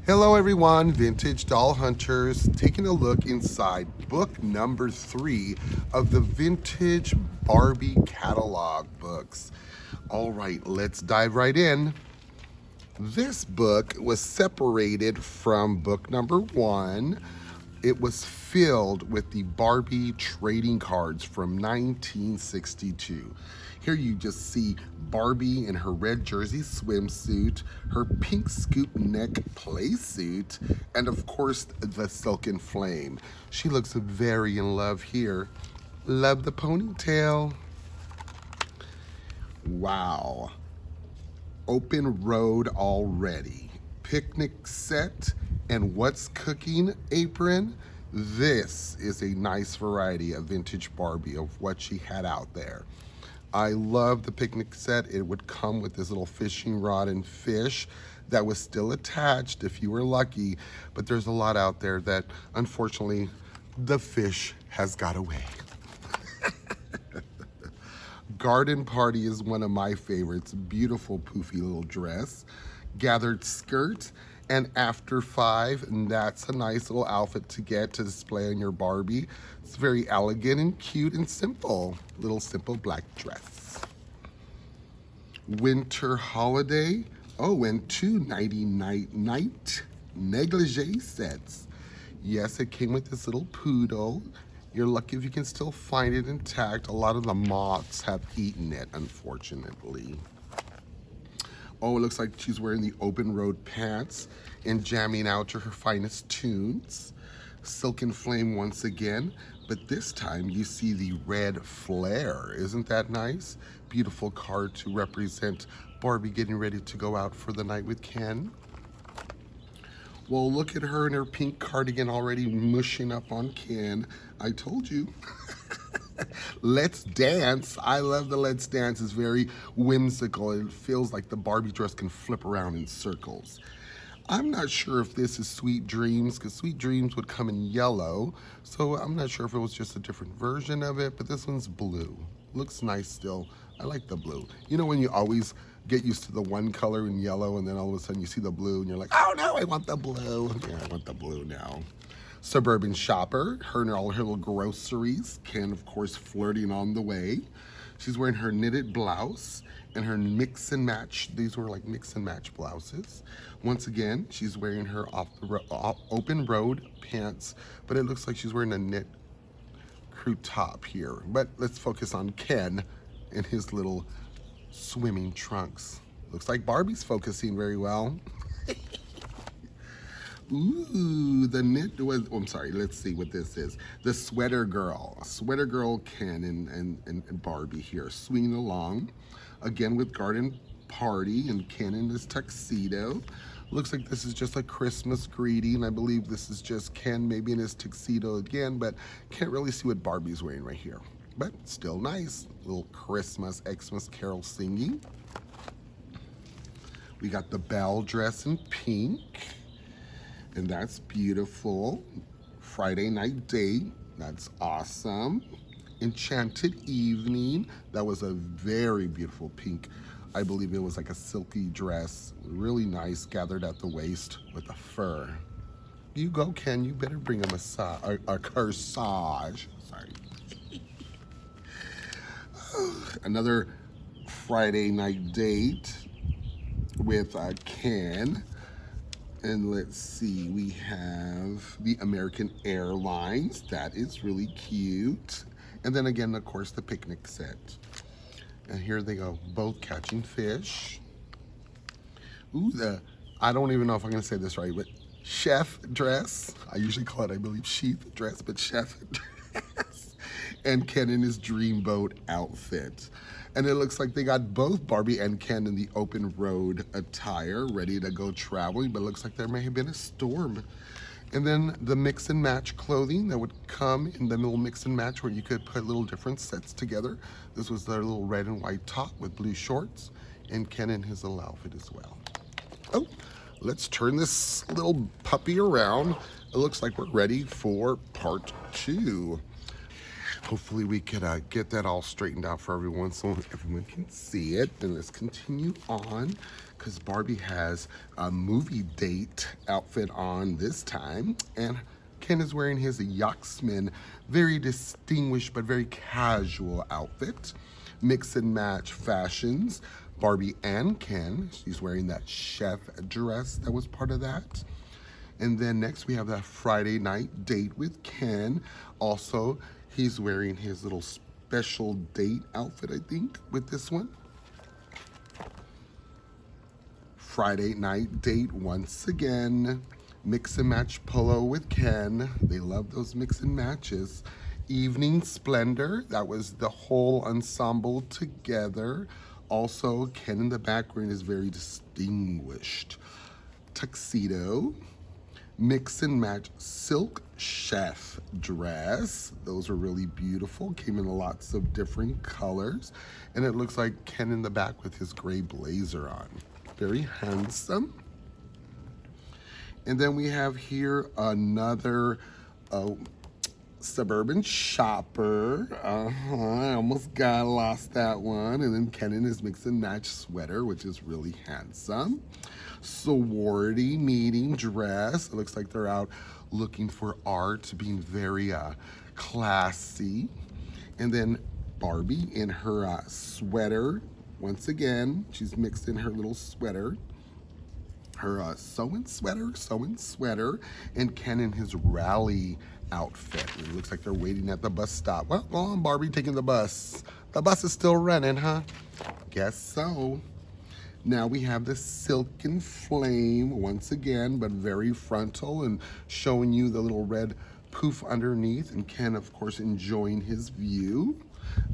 Hello everyone, Vintage Doll Hunters, taking a look inside book number 3 of the Vintage Barbie catalog books. All right, let's dive right in. This book was separated from book number 1. It was filled with the Barbie trading cards from 1962. Here you just see Barbie in her red jersey swimsuit, her pink scoop neck play suit, and of course the silken flame. She looks very in love here. Love the ponytail. Wow. Open road already. Picnic set and what's cooking apron. This is a nice variety of vintage Barbie of what she had out there. I love the picnic set. It would come with this little fishing rod and fish that was still attached if you were lucky, but there's a lot out there that unfortunately the fish has got away. Garden Party is one of my favorites. Beautiful poofy little dress. Gathered skirt and after 5, and that's a nice little outfit to get to display on your Barbie. It's very elegant and cute and simple. Little simple black dress. Winter holiday. Oh, and 2 night negligee sets. Yes, it came with this little poodle. You're lucky if you can still find it intact. A lot of the moths have eaten it, unfortunately. Oh, it looks like she's wearing the open road pants and jamming out to her finest tunes. Silken flame once again, but this time you see the red flare. Isn't that nice? Beautiful card to represent Barbie getting ready to go out for the night with Ken. Well, look at her in her pink cardigan already mushing up on Ken. I told you. Let's dance. I love the let's dance. It's very whimsical. It feels like the Barbie dress can flip around in circles. I'm not sure if this is Sweet Dreams, because Sweet Dreams would come in yellow. So I'm not sure if it was just a different version of it, but this one's blue. Looks nice still. I like the blue. You know when you always get used to the one color in yellow and then all of a sudden you see the blue and you're like, oh no, I want the blue. Yeah, I want the blue now. Suburban shopper, her and all her little groceries. Ken, of course, flirting on the way. She's wearing her knitted blouse and her mix and match. These were like mix and match blouses. Once again, she's wearing her open road pants, but it looks like she's wearing a knit crew top here. But let's focus on Ken in his little swimming trunks. Looks like Barbie's focusing very well. Ooh, the knit was, oh, I'm sorry, let's see what this is. The Sweater Girl. Sweater Girl Ken and Barbie here, swinging along. Again with Garden Party and Ken in his tuxedo. Looks like this is just a Christmas greeting. I believe this is just Ken maybe in his tuxedo again, but can't really see what Barbie's wearing right here. But still nice. Little Christmas, Xmas carol singing. We got the bell dress in pink. And that's beautiful. Friday night date, that's awesome. Enchanted evening, that was a very beautiful pink. I believe it was like a silky dress, really nice, gathered at the waist with a fur. You go, Ken, you better bring a massage, a corsage, sorry. Another Friday night date with Ken. And let's see, we have the American Airlines. That is really cute. And then again, of course, the picnic set. And here they go, both catching fish. Ooh, I don't even know if I'm gonna say this right, but chef dress. I usually call it, I believe, sheath dress, but chef dress. And Ken in his dreamboat outfit. And it looks like they got both Barbie and Ken in the open road attire, ready to go traveling, but it looks like there may have been a storm. And then the mix and match clothing that would come in the little mix and match where you could put little different sets together. This was their little red and white top with blue shorts, and Ken in his little outfit as well. Oh, let's turn this little puppy around. It looks like we're ready for part 2. Hopefully we could get that all straightened out for everyone so everyone can see it. Then let's continue on. because Barbie has a movie date outfit on this time, and Ken is wearing his Yachtsman, very distinguished but very casual outfit. Mix and match fashions. Barbie and Ken. She's wearing that chef dress that was part of that. And then next we have that Friday night date with Ken. Also, he's wearing his little special date outfit, I think, with this one. Friday night date once again. Mix and match polo with Ken. They love those mix and matches. Evening Splendor, that was the whole ensemble together. Also, Ken in the background is very distinguished. Tuxedo. Mix and match silk chef dress. Those are really beautiful. Came in lots of different colors. And it looks like Ken in the back with his gray blazer on. Very handsome. And then we have here another suburban shopper. I almost got lost that one. And then Ken in his mix and match sweater, which is really handsome. Sorority meeting dress. It looks like they're out looking for art, being very classy. And then Barbie in her sweater. Once again, she's mixed in her little sweater. Her sewing sweater, and Ken in his rally outfit. It looks like they're waiting at the bus stop. Well, go on, Barbie, taking the bus. The bus is still running, huh? Guess so. Now we have the Silken Flame once again, but very frontal and showing you the little red poof underneath, and Ken, of course, enjoying his view.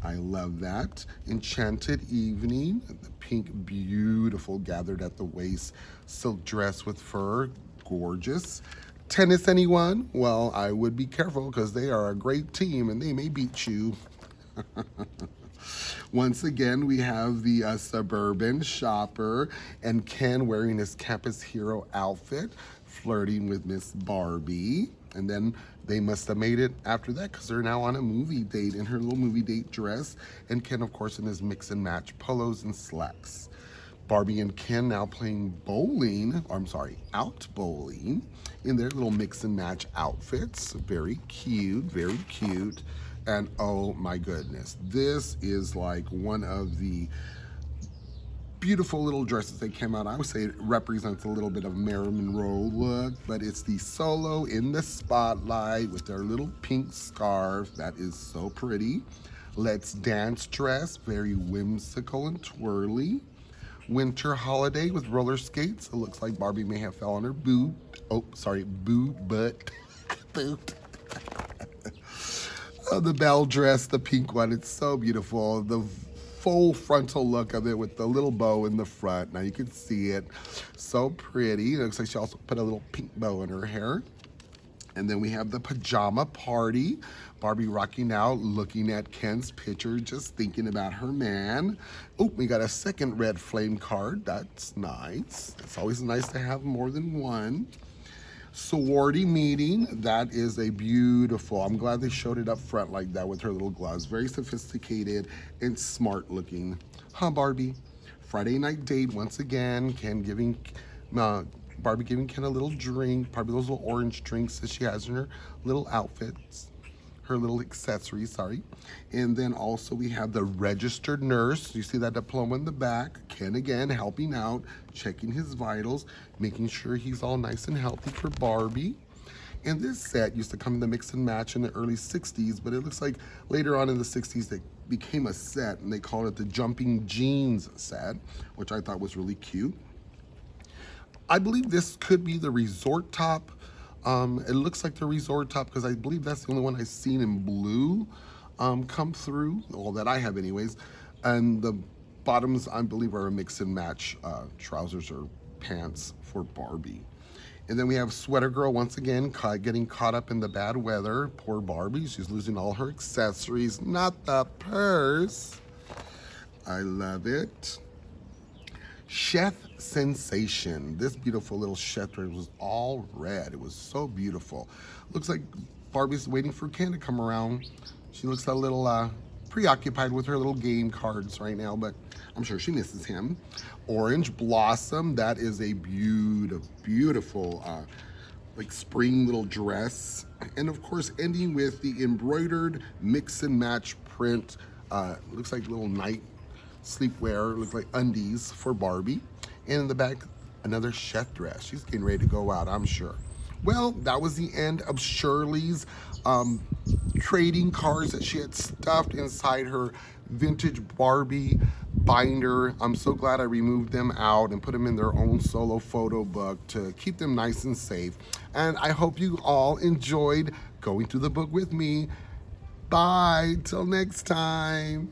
I love that. Enchanted Evening, the pink, beautiful, gathered at the waist silk dress with fur, gorgeous. Tennis, anyone? Well, I would be careful because they are a great team and they may beat you. Once again, we have the suburban shopper and Ken wearing his campus hero outfit, flirting with Miss Barbie. And then they must have made it after that because they're now on a movie date in her little movie date dress. And Ken, of course, in his mix and match polos and slacks. Barbie and Ken now playing bowling, or I'm sorry, out bowling in their little mix and match outfits. Very cute, very cute. And oh my goodness, this is like one of the beautiful little dresses that came out. I would say it represents a little bit of Marilyn Monroe look, but it's the solo in the spotlight with their little pink scarf. That is so pretty. Let's Dance dress, very whimsical and twirly. Winter holiday with roller skates. It looks like Barbie may have fell on her boot. Oh, sorry, boot. The bell dress, the pink one, it's so beautiful. The full frontal look of it with the little bow in the front. Now you can see it. So pretty. It looks like she also put a little pink bow in her hair. And then we have the pajama party. Barbie rocking out, looking at Ken's picture, just thinking about her man. Oh, we got a second red flame card. That's nice. It's always nice to have more than one. Sorority meeting. That is a beautiful, I'm glad they showed it up front like that with her little gloves. Very sophisticated and smart looking. Huh, Barbie? Friday night date once again. Ken giving, Barbie giving Ken a little drink, probably those little orange drinks that she has in her little outfits. Her little accessories, sorry. And then also we have the registered nurse. You see that diploma in the back. Ken again helping out, checking his vitals, making sure he's all nice and healthy for Barbie. And this set used to come in the mix and match in the early 60s, but it looks like later on in the 60s it became a set and they called it the Jumping Jeans set, which I thought was really cute. I believe this could be the resort top. It looks like the resort top because I believe that's the only one I've seen in blue come through, well, that I have anyways. And the bottoms, I believe, are a mix and match trousers or pants for Barbie. And then we have Sweater Girl once again getting caught up in the bad weather. Poor Barbie, she's losing all her accessories, not the purse. I love it. Chef Sensation. This beautiful little chef dress was all red. It was so beautiful. Looks like Barbie's waiting for Ken to come around. She looks a little preoccupied with her little game cards right now, but I'm sure she misses him. Orange Blossom, that is a beautiful like spring little dress. And of course, ending with the embroidered mix and match print. Looks like little night sleepwear, looks like undies for Barbie. And in the back, another chef dress. She's getting ready to go out, I'm sure. Well, that was the end of Shirley's trading cards that she had stuffed inside her vintage Barbie binder. I'm so glad I removed them out and put them in their own solo photo book to keep them nice and safe. And I hope you all enjoyed going through the book with me. Bye, till next time.